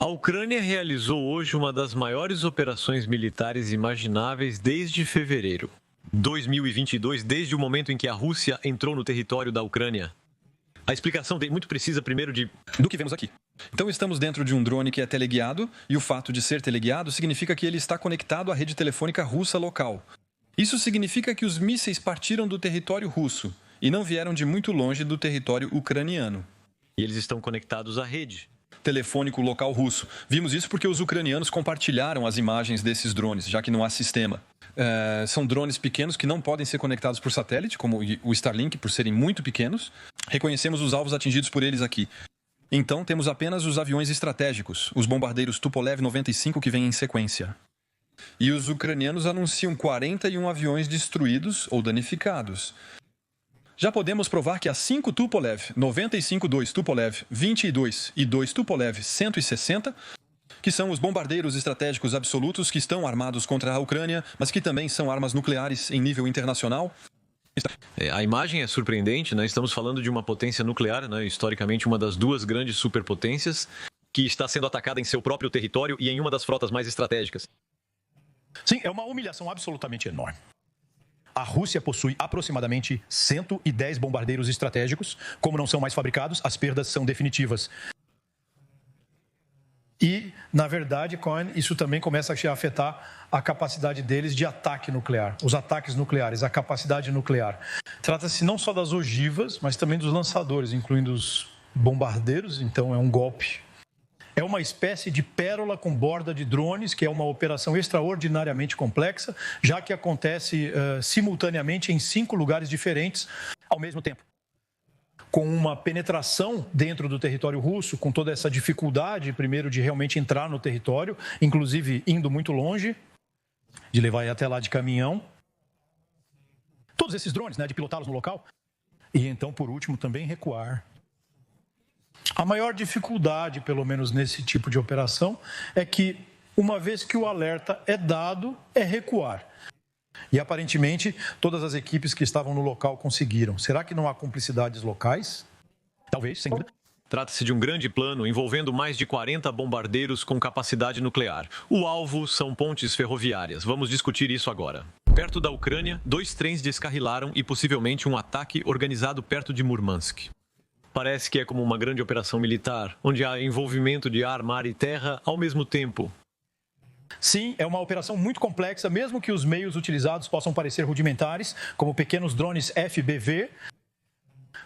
A Ucrânia realizou hoje uma das maiores operações militares imagináveis desde fevereiro 2022, desde o momento em que a Rússia entrou no território da Ucrânia. A explicação muito precisa primeiro do que vemos aqui. Então estamos dentro de um drone que é teleguiado, e o fato de ser teleguiado significa que ele está conectado à rede telefônica russa local. Isso significa que os mísseis partiram do território russo e não vieram de muito longe do território ucraniano. E eles estão conectados à rede telefônico local russo. Vimos isso porque os ucranianos compartilharam as imagens desses drones, já que não há sistema. São drones pequenos que não podem ser conectados por satélite, como o Starlink, por serem muito pequenos. Reconhecemos os alvos atingidos por eles aqui. Então, temos apenas os aviões estratégicos, os bombardeiros Tupolev 95 que vêm em sequência. E os ucranianos anunciam 41 aviões destruídos ou danificados. Já podemos provar que há 5 Tupolev 95, 2 Tupolev 22 e 2 Tupolev 160, que são os bombardeiros estratégicos absolutos que estão armados contra a Ucrânia, mas que também são armas nucleares em nível internacional. A imagem é surpreendente, né? Estamos falando de uma potência nuclear, né? Historicamente uma das duas grandes superpotências, que está sendo atacada em seu próprio território e em uma das frotas mais estratégicas. Sim, é uma humilhação absolutamente enorme. A Rússia possui aproximadamente 110 bombardeiros estratégicos. Como não são mais fabricados, as perdas são definitivas. E, na verdade, Cohen, isso também começa a afetar a capacidade deles de ataque nuclear, os ataques nucleares, a capacidade nuclear. Trata-se não só das ogivas, mas também dos lançadores, incluindo os bombardeiros, então é um golpe. É uma espécie de pérola com borda de drones, que é uma operação extraordinariamente complexa, já que acontece simultaneamente em 5 lugares diferentes ao mesmo tempo. Com uma penetração dentro do território russo, com toda essa dificuldade, primeiro, de realmente entrar no território, inclusive indo muito longe, de levar até lá de caminhão. Todos esses drones, né, de pilotá-los no local. E então, por último, também recuar. A maior dificuldade, pelo menos nesse tipo de operação, é que, uma vez que o alerta é dado, é recuar. E, aparentemente, todas as equipes que estavam no local conseguiram. Será que não há cumplicidades locais? Talvez, sem dúvida. Trata-se de um grande plano envolvendo mais de 40 bombardeiros com capacidade nuclear. O alvo são pontes ferroviárias. Vamos discutir isso agora. Perto da Ucrânia, 2 trens descarrilaram e possivelmente um ataque organizado perto de Murmansk. Parece que é como uma grande operação militar, onde há envolvimento de ar, mar e terra ao mesmo tempo. Sim, é uma operação muito complexa, mesmo que os meios utilizados possam parecer rudimentares, como pequenos drones FBV.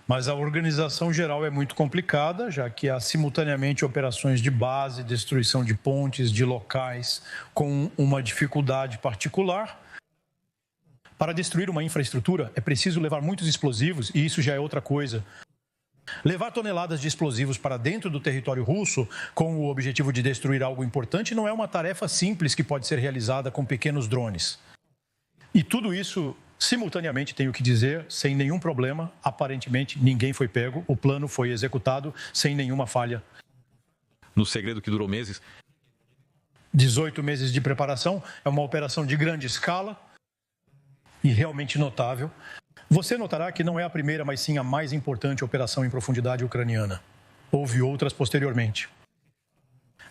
Mas a organização geral é muito complicada, já que há simultaneamente operações de base, destruição de pontes, de locais, com uma dificuldade particular. Para destruir uma infraestrutura, é preciso levar muitos explosivos, e isso já é outra coisa. Levar toneladas de explosivos para dentro do território russo com o objetivo de destruir algo importante não é uma tarefa simples que pode ser realizada com pequenos drones. E tudo isso, simultaneamente, tenho que dizer, sem nenhum problema, aparentemente ninguém foi pego, o plano foi executado sem nenhuma falha. No segredo que durou meses? 18 meses de preparação, é uma operação de grande escala e realmente notável. Você notará que não é a primeira, mas sim a mais importante operação em profundidade ucraniana. Houve outras posteriormente.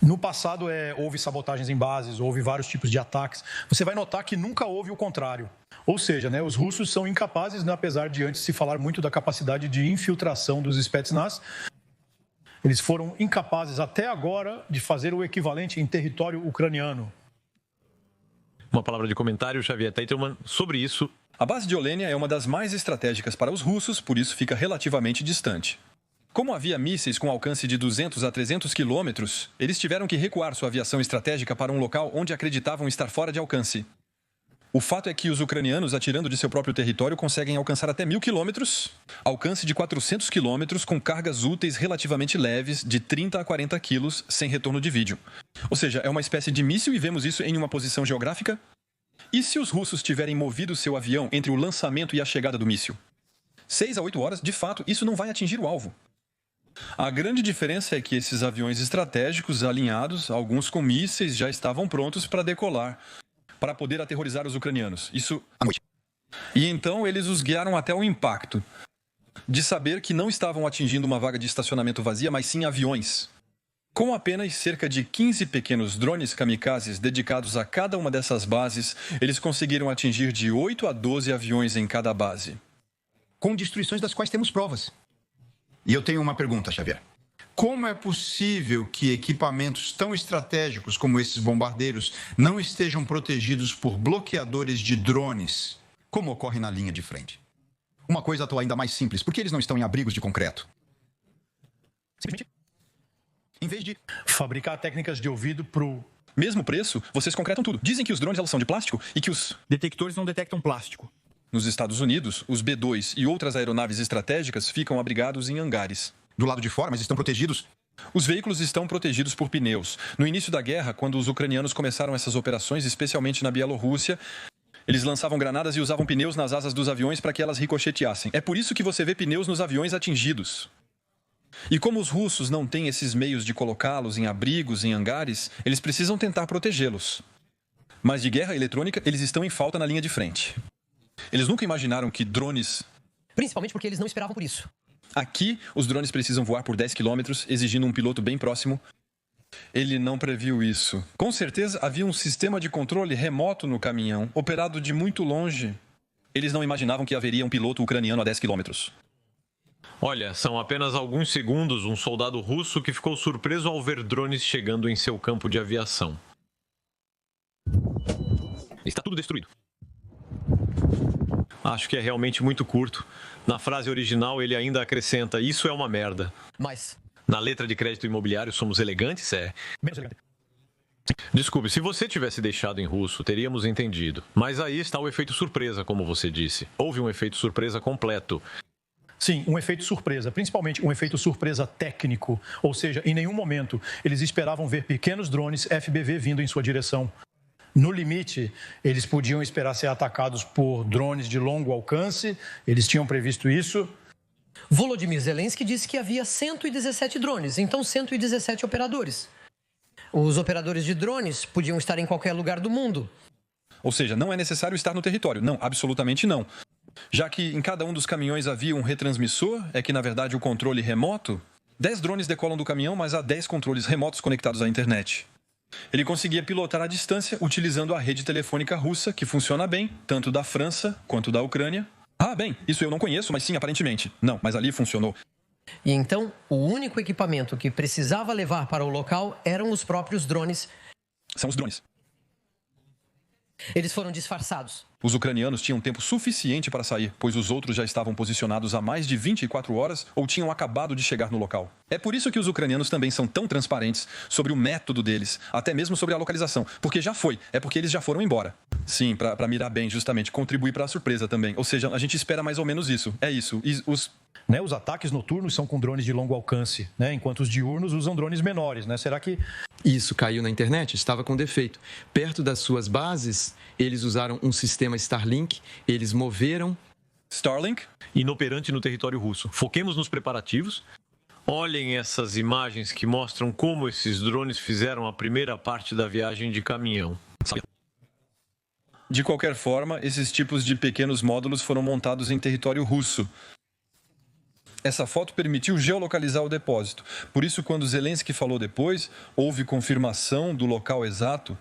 No passado, houve sabotagens em bases, houve vários tipos de ataques. Você vai notar que nunca houve o contrário. Ou seja, né, os russos são incapazes, né, apesar de antes se falar muito da capacidade de infiltração dos Spetsnaz, eles foram incapazes até agora de fazer o equivalente em território ucraniano. Uma palavra de comentário, Xavier Teitelman, sobre isso. A base de Olenia é uma das mais estratégicas para os russos, por isso fica relativamente distante. Como havia mísseis com alcance de 200 a 300 quilômetros, eles tiveram que recuar sua aviação estratégica para um local onde acreditavam estar fora de alcance. O fato é que os ucranianos, atirando de seu próprio território, conseguem alcançar até 1.000 quilômetros, alcance de 400 quilômetros com cargas úteis relativamente leves, de 30 a 40 quilos, sem retorno de vídeo. Ou seja, é uma espécie de míssil e vemos isso em uma posição geográfica? E se os russos tiverem movido seu avião entre o lançamento e a chegada do míssil? 6 a 8 horas, de fato, isso não vai atingir o alvo. A grande diferença é que esses aviões estratégicos alinhados, alguns com mísseis, já estavam prontos para decolar, para poder aterrorizar os ucranianos. Isso à noite. E então eles os guiaram até o impacto, de saber que não estavam atingindo uma vaga de estacionamento vazia, mas sim aviões. Com apenas cerca de 15 pequenos drones kamikazes dedicados a cada uma dessas bases, eles conseguiram atingir de 8 a 12 aviões em cada base. Com destruições das quais temos provas. E eu tenho uma pergunta, Xavier. Como é possível que equipamentos tão estratégicos como esses bombardeiros não estejam protegidos por bloqueadores de drones, como ocorre na linha de frente? Uma coisa atual ainda mais simples, por que eles não estão em abrigos de concreto? Simplesmente, em vez de fabricar técnicas de ouvido para o mesmo preço, vocês concretam tudo. Dizem que os drones elas são de plástico e que os detectores não detectam plástico. Nos Estados Unidos, os B-2 e outras aeronaves estratégicas ficam abrigados em hangares. Do lado de fora, mas estão protegidos? Os veículos estão protegidos por pneus. No início da guerra, quando os ucranianos começaram essas operações, especialmente na Bielorrússia, eles lançavam granadas e usavam pneus nas asas dos aviões para que elas ricocheteassem. É por isso que você vê pneus nos aviões atingidos. E como os russos não têm esses meios de colocá-los em abrigos, em hangares, eles precisam tentar protegê-los. Mas de guerra eletrônica, eles estão em falta na linha de frente. Eles nunca imaginaram que drones... Principalmente porque eles não esperavam por isso. Aqui, os drones precisam voar por 10 quilômetros, exigindo um piloto bem próximo. Ele não previu isso. Com certeza, havia um sistema de controle remoto no caminhão, operado de muito longe. Eles não imaginavam que haveria um piloto ucraniano a 10 quilômetros. Olha, são apenas alguns segundos um soldado russo que ficou surpreso ao ver drones chegando em seu campo de aviação. Está tudo destruído. Acho que é realmente muito curto. Na frase original, ele ainda acrescenta: isso é uma merda. Mas Na letra de crédito imobiliário, somos elegantes, é? menos elegante. Desculpe, se você tivesse deixado em russo, teríamos entendido. Mas aí está o efeito surpresa, como você disse. Houve um efeito surpresa completo. Sim, um efeito surpresa, principalmente um efeito surpresa técnico. Ou seja, em nenhum momento eles esperavam ver pequenos drones FBV vindo em sua direção. No limite, eles podiam esperar ser atacados por drones de longo alcance, eles tinham previsto isso. Volodymyr Zelensky disse que havia 117 drones, então 117 operadores. Os operadores de drones podiam estar em qualquer lugar do mundo. Ou seja, não é necessário estar no território. Não, absolutamente não. Já que em cada um dos caminhões havia um retransmissor, é que, na verdade, o controle remoto... 10 drones decolam do caminhão, mas há 10 controles remotos conectados à internet. Ele conseguia pilotar à distância utilizando a rede telefônica russa, que funciona bem, tanto da França quanto da Ucrânia. Ah, bem, isso eu não conheço, mas sim, aparentemente. Não, mas ali funcionou. E então, o único equipamento que precisava levar para o local eram os próprios drones. São os drones. Eles foram disfarçados. Os ucranianos tinham tempo suficiente para sair, pois os outros já estavam posicionados há mais de 24 horas ou tinham acabado de chegar no local. É por isso que os ucranianos também são tão transparentes sobre o método deles, até mesmo sobre a localização, porque já foi, é porque eles já foram embora. Sim, para mirar bem, justamente, contribuir para a surpresa também. Ou seja, a gente espera mais ou menos isso, é isso. E Os ataques noturnos são com drones de longo alcance, enquanto os diurnos usam drones menores. Será que... Isso caiu na internet, estava com defeito. Perto das suas bases, eles usaram um sistema Starlink, eles moveram... Starlink? Inoperante no território russo. Foquemos nos preparativos. Olhem essas imagens que mostram como esses drones fizeram a primeira parte da viagem de caminhão. De qualquer forma, esses tipos de pequenos módulos foram montados em território russo. Essa foto permitiu geolocalizar o depósito. Por isso, quando Zelensky falou depois, houve confirmação do local exato.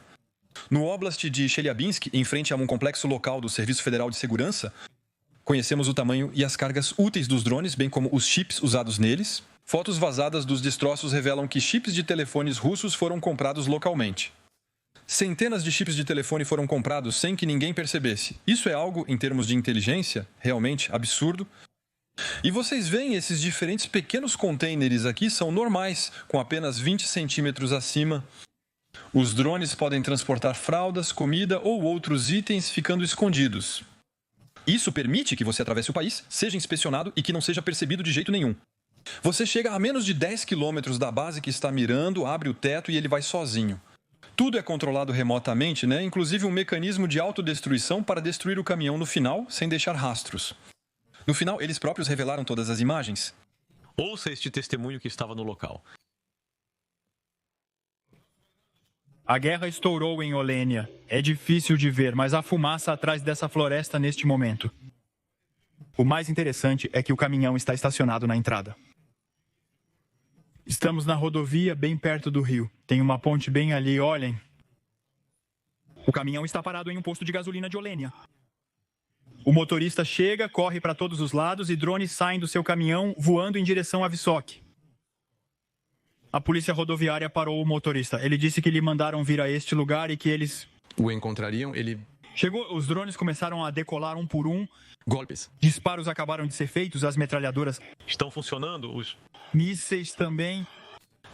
No Oblast de Chelyabinsk, em frente a um complexo local do Serviço Federal de Segurança, conhecemos o tamanho e as cargas úteis dos drones, bem como os chips usados neles. Fotos vazadas dos destroços revelam que chips de telefones russos foram comprados localmente. Centenas de chips de telefone foram comprados sem que ninguém percebesse. Isso é algo, em termos de inteligência, realmente absurdo. E vocês veem esses diferentes pequenos containers aqui são normais, com apenas 20 centímetros acima. Os drones podem transportar fraldas, comida ou outros itens ficando escondidos. Isso permite que você atravesse o país, seja inspecionado e que não seja percebido de jeito nenhum. Você chega a menos de 10 quilômetros da base que está mirando, abre o teto e ele vai sozinho. Tudo é controlado remotamente, inclusive um mecanismo de autodestruição para destruir o caminhão no final, sem deixar rastros. No final, eles próprios revelaram todas as imagens. Ouça este testemunho que estava no local. A guerra estourou em Olênia. É difícil de ver, mas há fumaça atrás dessa floresta neste momento. O mais interessante é que o caminhão está estacionado na entrada. Estamos na rodovia, bem perto do rio. Tem uma ponte bem ali, olhem. O caminhão está parado em um posto de gasolina de Olênia. O motorista chega, corre para todos os lados e drones saem do seu caminhão voando em direção a Wysokie. A polícia rodoviária parou o motorista. Ele disse que lhe mandaram vir a este lugar e que eles... O encontrariam, ele... Chegou, os drones começaram a decolar um por um. Golpes. Disparos acabaram de ser feitos, as metralhadoras... Estão funcionando os... Mísseis também.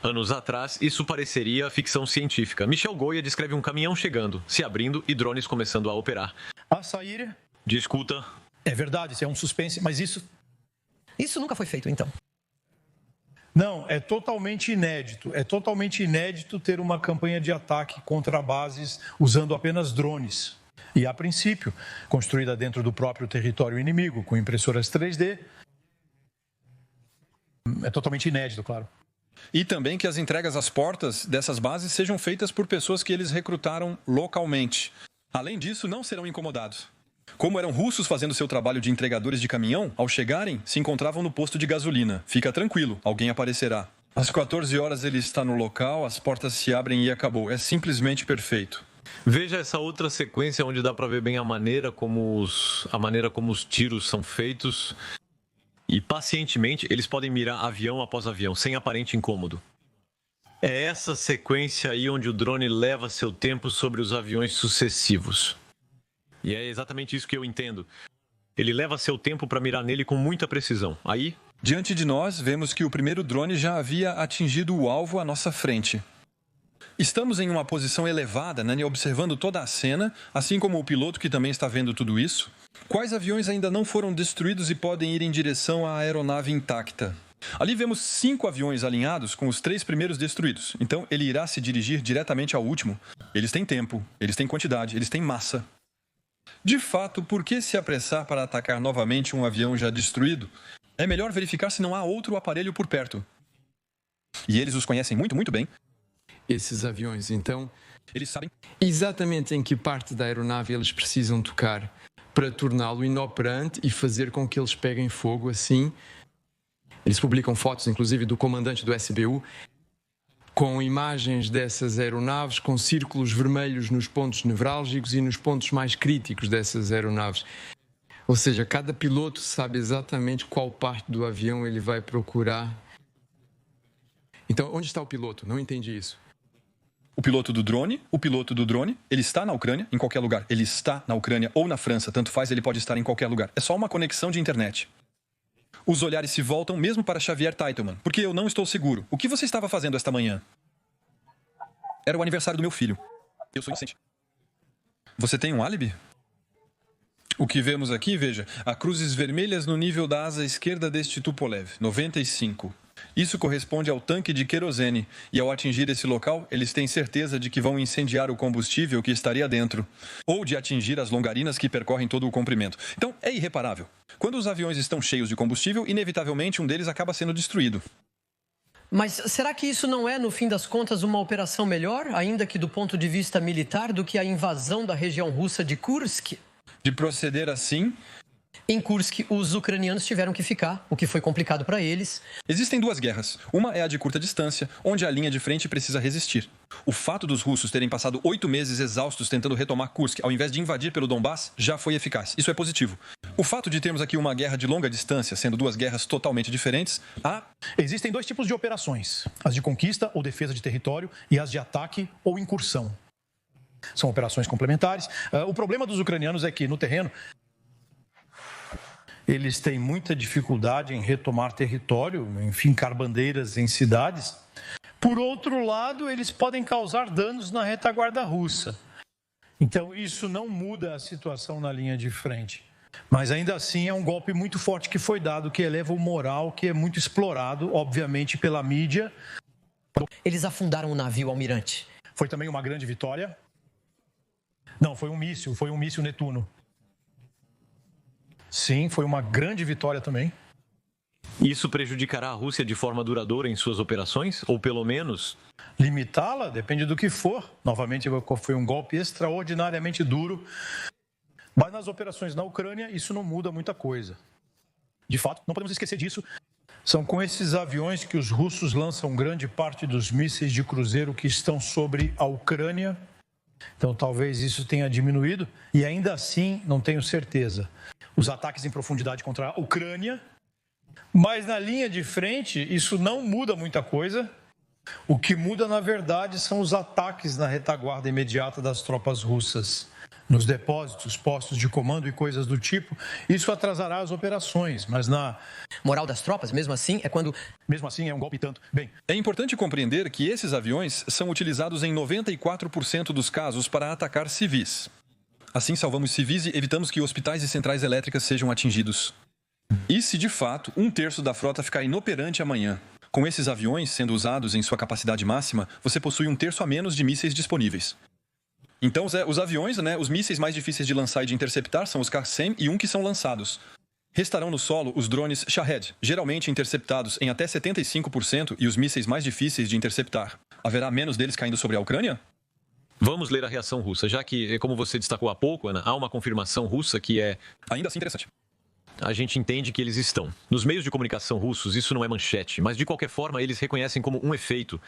Anos atrás, isso pareceria ficção científica. Michel Goya descreve um caminhão chegando, se abrindo e drones começando a operar. A sair... De escuta. É verdade, isso é um suspense, mas isso... Isso nunca foi feito, então. Não, é totalmente inédito. É totalmente inédito ter uma campanha de ataque contra bases usando apenas drones. E, a princípio, construída dentro do próprio território inimigo, com impressoras 3D. É totalmente inédito, claro. E também que as entregas às portas dessas bases sejam feitas por pessoas que eles recrutaram localmente. Além disso, não serão incomodados. Como eram russos fazendo seu trabalho de entregadores de caminhão, ao chegarem, se encontravam no posto de gasolina. Fica tranquilo, alguém aparecerá. Às 14 horas ele está no local, as portas se abrem e acabou. É simplesmente perfeito. Veja essa outra sequência onde dá para ver bem a maneira como os tiros são feitos. E pacientemente eles podem mirar avião após avião, sem aparente incômodo. É essa sequência aí onde o drone leva seu tempo sobre os aviões sucessivos. E é exatamente isso que eu entendo. Ele leva seu tempo para mirar nele com muita precisão. Aí... Diante de nós, vemos que o primeiro drone já havia atingido o alvo à nossa frente. Estamos em uma posição elevada, né, observando toda a cena, assim como o piloto que também está vendo tudo isso. Quais aviões ainda não foram destruídos e podem ir em direção à aeronave intacta? Ali vemos 5 aviões alinhados com os 3 primeiros destruídos. Então ele irá se dirigir diretamente ao último. Eles têm tempo, eles têm quantidade, eles têm massa. De fato, por que se apressar para atacar novamente um avião já destruído? É melhor verificar se não há outro aparelho por perto. E eles os conhecem muito, muito bem. Esses aviões, então... Eles sabem exatamente em que parte da aeronave eles precisam tocar para torná-lo inoperante e fazer com que eles peguem fogo assim. Eles publicam fotos, inclusive, do comandante do SBU, com imagens dessas aeronaves, com círculos vermelhos nos pontos nevrálgicos e nos pontos mais críticos dessas aeronaves. Ou seja, cada piloto sabe exatamente qual parte do avião ele vai procurar. Então, onde está o piloto? Não entendi isso. o piloto do drone, ele está na Ucrânia, em qualquer lugar. Ele está na Ucrânia ou na França, tanto faz, ele pode estar em qualquer lugar. É só uma conexão de internet. Os olhares se voltam mesmo para Xavier Teitelman, porque eu não estou seguro. O que você estava fazendo esta manhã? Era o aniversário do meu filho. Eu sou inocente. Você tem um álibi? O que vemos aqui, veja, há cruzes vermelhas no nível da asa esquerda deste Tupolev, 95. Isso corresponde ao tanque de querosene, e ao atingir esse local, eles têm certeza de que vão incendiar o combustível que estaria dentro, ou de atingir as longarinas que percorrem todo o comprimento. Então, é irreparável. Quando os aviões estão cheios de combustível, inevitavelmente um deles acaba sendo destruído. Mas será que isso não é, no fim das contas, uma operação melhor, ainda que do ponto de vista militar, do que a invasão da região russa de Kursk? De proceder assim... Em Kursk, os ucranianos tiveram que ficar, o que foi complicado para eles. Existem duas guerras. Uma é a de curta distância, onde a linha de frente precisa resistir. O fato dos russos terem passado 8 meses exaustos tentando retomar Kursk, ao invés de invadir pelo Donbass, já foi eficaz. Isso é positivo. O fato de termos aqui uma guerra de longa distância, sendo duas guerras totalmente diferentes, Existem dois tipos de operações: as de conquista ou defesa de território e as de ataque ou incursão. São operações complementares. O problema dos ucranianos é que, no terreno, eles têm muita dificuldade em retomar território, em fincar bandeiras em cidades. Por outro lado, eles podem causar danos na retaguarda russa. Então, isso não muda a situação na linha de frente. Mas, ainda assim, é um golpe muito forte que foi dado, que eleva o moral, que é muito explorado, obviamente, pela mídia. Eles afundaram o navio almirante. Foi também uma grande vitória. Não, foi um míssil Netuno. Sim, foi uma grande vitória também. Isso prejudicará a Rússia de forma duradoura em suas operações? Ou pelo menos... limitá-la? Depende do que for. Novamente, foi um golpe extraordinariamente duro. Mas nas operações na Ucrânia, isso não muda muita coisa. De fato, não podemos esquecer disso. São com esses aviões que os russos lançam grande parte dos mísseis de cruzeiro que estão sobre a Ucrânia. Então, talvez isso tenha diminuído. E ainda assim, não tenho certeza. Os ataques em profundidade contra a Ucrânia. Mas na linha de frente, isso não muda muita coisa. O que muda, na verdade, são os ataques na retaguarda imediata das tropas russas. Nos depósitos, postos de comando e coisas do tipo, isso atrasará as operações, mas na Moral das tropas, mesmo assim, é quando... mesmo assim é um golpe e tanto. Bem, É importante compreender que esses aviões são utilizados em 94% dos casos para atacar civis. Assim, salvamos civis e evitamos que hospitais e centrais elétricas sejam atingidos. E se, de fato, 1/3 da frota ficar inoperante amanhã? Com esses aviões sendo usados em sua capacidade máxima, você possui 1/3 a menos de mísseis disponíveis. Então, os aviões, os mísseis mais difíceis de lançar e de interceptar são os Qassem e um que são lançados. Restarão no solo os drones Shahed, geralmente interceptados em até 75%, e os mísseis mais difíceis de interceptar. Haverá menos deles caindo sobre a Ucrânia? Vamos ler a reação russa, já que, como você destacou há pouco, Ana, há uma confirmação russa que é... Ainda assim interessante. A gente entende que eles estão. Nos meios de comunicação russos, isso não é manchete, mas de qualquer forma eles reconhecem como um efeito.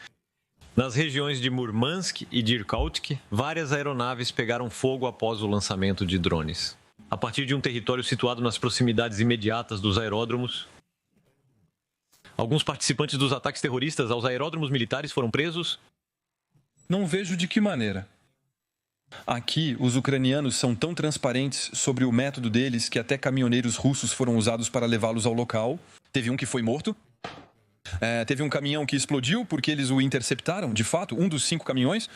Nas regiões de Murmansk e de Irkutsk, várias aeronaves pegaram fogo após o lançamento de drones. A partir de um território situado nas proximidades imediatas dos aeródromos, alguns participantes dos ataques terroristas aos aeródromos militares foram presos. Não vejo de que maneira. Aqui, os ucranianos são tão transparentes sobre o método deles que até caminhoneiros russos foram usados para levá-los ao local. Teve um que foi morto. Teve um caminhão que explodiu porque eles o interceptaram, de fato, um dos 5 caminhões.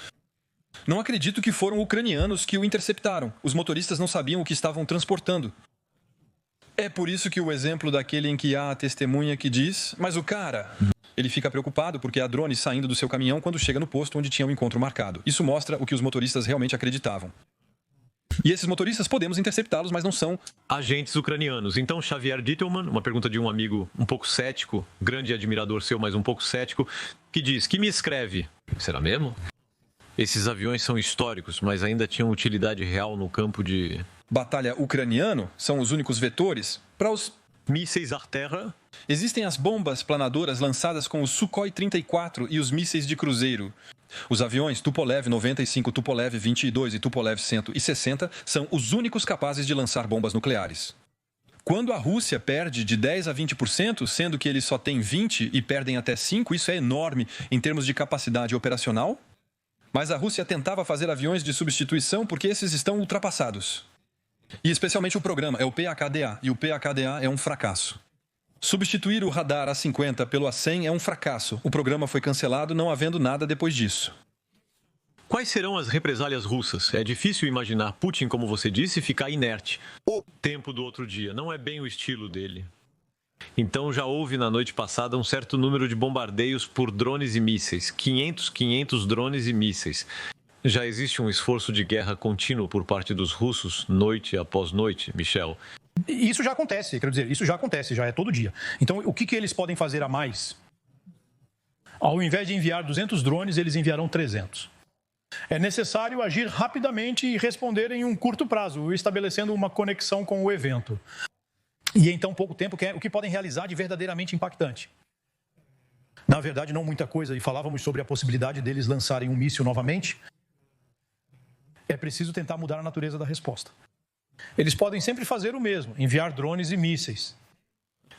Não acredito que foram ucranianos que o interceptaram. Os motoristas não sabiam o que estavam transportando. É por isso que o exemplo daquele em que há a testemunha que diz: mas o cara... Ele fica preocupado porque há drones saindo do seu caminhão quando chega no posto onde tinha o encontro marcado. Isso mostra o que os motoristas realmente acreditavam. E esses motoristas podemos interceptá-los, mas não são agentes ucranianos. Então, Xavier Dittelmann, uma pergunta de um amigo um pouco cético, grande admirador seu, mas um pouco cético, que diz, que me escreve, será mesmo? Esses aviões são históricos, mas ainda tinham utilidade real no campo de... batalha ucraniano, são os únicos vetores para os... mísseis ar terra. Existem as bombas planadoras lançadas com o Sukhoi 34 e os mísseis de cruzeiro. Os aviões Tupolev 95, Tupolev 22 e Tupolev 160 são os únicos capazes de lançar bombas nucleares. Quando a Rússia perde de 10% a 20%, sendo que eles só têm 20% e perdem até 5%, isso é enorme em termos de capacidade operacional. Mas a Rússia tentava fazer aviões de substituição porque esses estão ultrapassados. E especialmente o programa, é o PAKDA, e o PAKDA é um fracasso. Substituir o radar A50 pelo A100 é um fracasso. O programa foi cancelado, não havendo nada depois disso. Quais serão as represálias russas? É difícil imaginar Putin, como você disse, ficar inerte. O tempo do outro dia não é bem o estilo dele. Então já houve na noite passada um certo número de bombardeios por drones e mísseis. 500 drones e mísseis. Já existe um esforço de guerra contínuo por parte dos russos, noite após noite, Michel? Isso já acontece, quero dizer, isso já acontece, já é todo dia. Então, o que eles podem fazer a mais? Ao invés de enviar 200 drones, eles enviarão 300. É necessário agir rapidamente e responder em um curto prazo, estabelecendo uma conexão com o evento. E em tão pouco tempo, o que podem realizar de verdadeiramente impactante? Na verdade, não muita coisa, e falávamos sobre a possibilidade deles lançarem um míssil novamente. É preciso tentar mudar a natureza da resposta. Eles podem sempre fazer o mesmo, enviar drones e mísseis.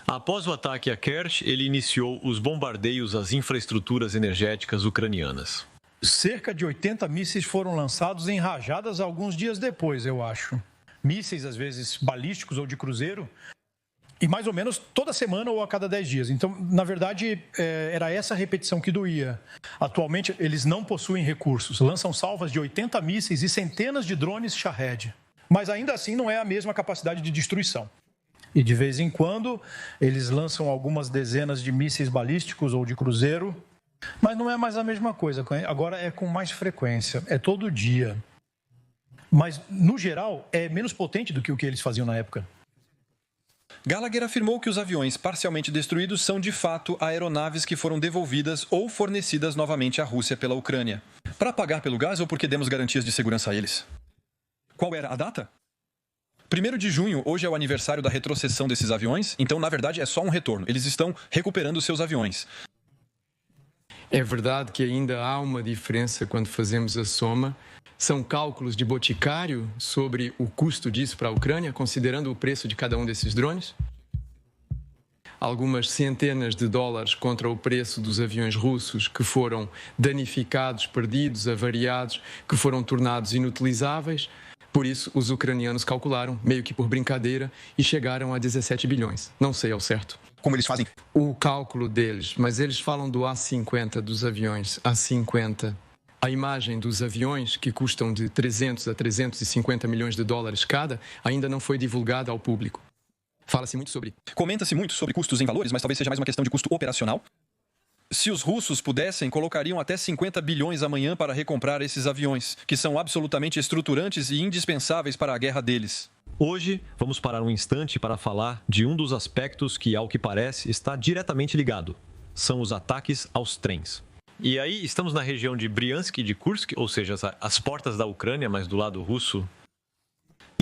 Após o ataque a Kerch, ele iniciou os bombardeios às infraestruturas energéticas ucranianas. Cerca de 80 mísseis foram lançados em rajadas alguns dias depois, eu acho. Mísseis, às vezes, balísticos ou de cruzeiro, e mais ou menos toda semana ou a cada 10 dias. Então, na verdade, era essa repetição que doía. Atualmente, eles não possuem recursos. Lançam salvas de 80 mísseis e centenas de drones Shahed. Mas ainda assim não é a mesma capacidade de destruição. E de vez em quando eles lançam algumas dezenas de mísseis balísticos ou de cruzeiro, mas não é mais a mesma coisa. Agora é com mais frequência, é todo dia. Mas, no geral, é menos potente do que o que eles faziam na época. Gallagher afirmou que os aviões parcialmente destruídos são, de fato, aeronaves que foram devolvidas ou fornecidas novamente à Rússia pela Ucrânia. Para pagar pelo gás ou porque demos garantias de segurança a eles? Qual era a data? 1º de junho, hoje é o aniversário da retrocessão desses aviões, então, na verdade, é só um retorno. Eles estão recuperando os seus aviões. É verdade que ainda há uma diferença quando fazemos a soma. São cálculos de Boticário sobre o custo disso para a Ucrânia, considerando o preço de cada um desses drones? Algumas centenas de dólares contra o preço dos aviões russos que foram danificados, perdidos, avariados, que foram tornados inutilizáveis. Por isso, os ucranianos calcularam, meio que por brincadeira, e chegaram a 17 bilhões. Não sei ao certo Como eles fazem? o cálculo deles, mas eles falam do A-50, dos aviões A-50. A imagem dos aviões, que custam de 300 a 350 milhões de dólares cada, ainda não foi divulgada ao público. Fala-se muito sobre. Comenta-se muito sobre custos em valores, mas talvez seja mais uma questão de custo operacional. Se os russos pudessem, colocariam até 50 bilhões amanhã para recomprar esses aviões, que são absolutamente estruturantes e indispensáveis para a guerra deles. Hoje, vamos parar um instante para falar de um dos aspectos que, ao que parece, está diretamente ligado. São os ataques aos trens. E aí, estamos na região de Briansk e de Kursk, ou seja, as portas da Ucrânia, mas do lado russo.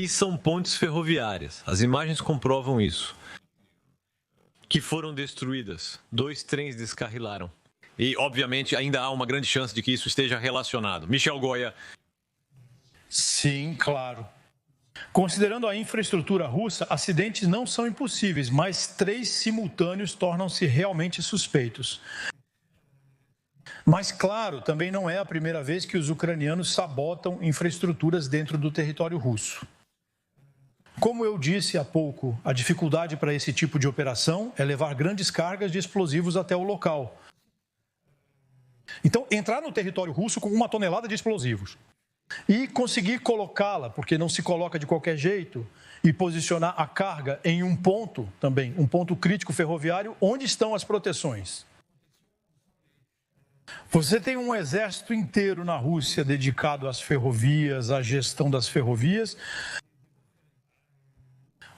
E são pontes ferroviárias. As imagens comprovam isso. Que foram destruídas. 2 trens descarrilaram. E, obviamente, ainda há uma grande chance de que isso esteja relacionado. Michel Goya. Sim, claro. Considerando a infraestrutura russa, acidentes não são impossíveis, mas 3 simultâneos tornam-se realmente suspeitos. Mas, claro, também não é a primeira vez que os ucranianos sabotam infraestruturas dentro do território russo. Como eu disse há pouco, a dificuldade para esse tipo de operação é levar grandes cargas de explosivos até o local. Então, entrar no território russo com 1 tonelada de explosivos e conseguir colocá-la, porque não se coloca de qualquer jeito, e posicionar a carga em um ponto também, um ponto crítico ferroviário, onde estão as proteções. Você tem um exército inteiro na Rússia dedicado às ferrovias, à gestão das ferrovias,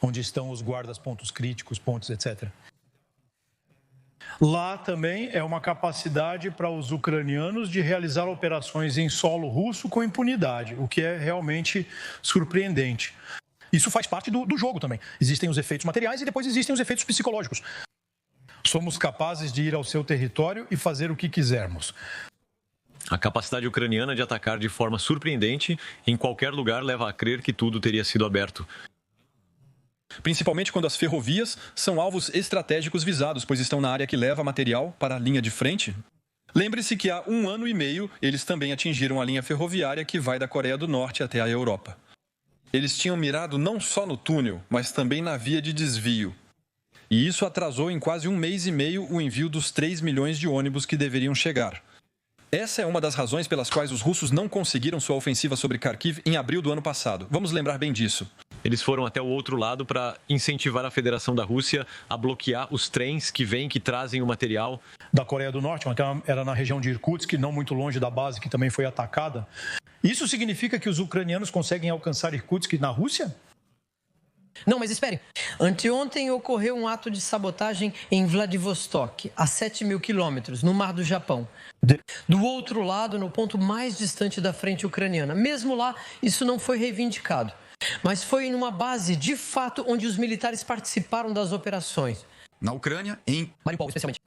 onde estão os guardas, pontos críticos, pontos, etc. Lá também é uma capacidade para os ucranianos de realizar operações em solo russo com impunidade, o que é realmente surpreendente. Isso faz parte do jogo também. Existem os efeitos materiais e depois existem os efeitos psicológicos. Somos capazes de ir ao seu território e fazer o que quisermos. A capacidade ucraniana de atacar de forma surpreendente em qualquer lugar leva a crer que tudo teria sido aberto. Principalmente quando as ferrovias são alvos estratégicos visados, pois estão na área que leva material para a linha de frente. Lembre-se que há 1 ano e meio eles também atingiram a linha ferroviária que vai da Coreia do Norte até a Europa. Eles tinham mirado não só no túnel, mas também na via de desvio. E isso atrasou em quase 1 mês e meio o envio dos 3 milhões de ônibus que deveriam chegar. Essa é uma das razões pelas quais os russos não conseguiram sua ofensiva sobre Kharkiv em abril do ano passado. Vamos lembrar bem disso. Eles foram até o outro lado para incentivar a Federação da Rússia a bloquear os trens que vêm, que trazem o material. Da Coreia do Norte, então era na região de Irkutsk, não muito longe da base que também foi atacada. Isso significa que os ucranianos conseguem alcançar Irkutsk na Rússia? Não, mas espere. Anteontem ocorreu um ato de sabotagem em Vladivostok, a 7.000 quilômetros, no Mar do Japão. Do outro lado, no ponto mais distante da frente ucraniana. Mesmo lá, isso não foi reivindicado. Mas foi numa base, de fato, onde os militares participaram das operações. Na Ucrânia, em Mariupol, especialmente.